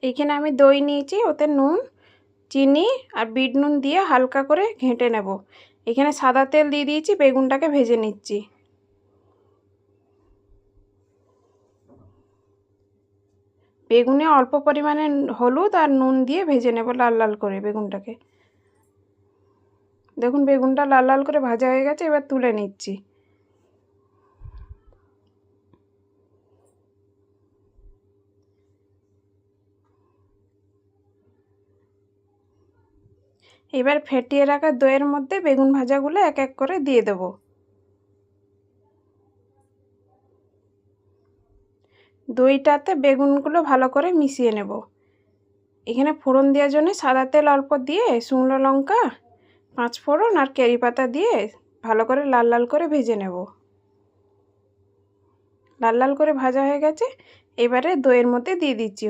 এইখানে আমি দই নিয়েছি, ওতে নুন, চিনি আর বিট নুন দিয়ে হালকা করে ঘেঁটে নেব। এখানে সাদা তেল দিয়ে দিয়েছি, বেগুনটাকে ভেজে নিচ্ছি। বেগুনে অল্প পরিমাণে হলুদ আর নুন দিয়ে ভেজে নেব লাল লাল করে বেগুনটাকে। দেখুন বেগুনটা লাল লাল করে ভাজা হয়ে গেছে, এবার তুলে নিচ্ছি। এবার ফেটিয়ে রাখা দইয়ের মধ্যে বেগুন ভাজাগুলো এক এক করে দিয়ে দেব। দইটাতে বেগুনগুলো ভালো করে মিশিয়ে নেব। এখানে ফোড়ন দেওয়ার জন্য সাদা তেল অল্প দিয়ে শুকনো লঙ্কা, 5 ফোড়ন আর কারি পাতা দিয়ে ভালো করে লাল লাল করে ভেজে নেব। লাল লাল করে ভাজা হয়ে গেছে, এবারে দইয়ের মধ্যে দিয়ে দিচ্ছি।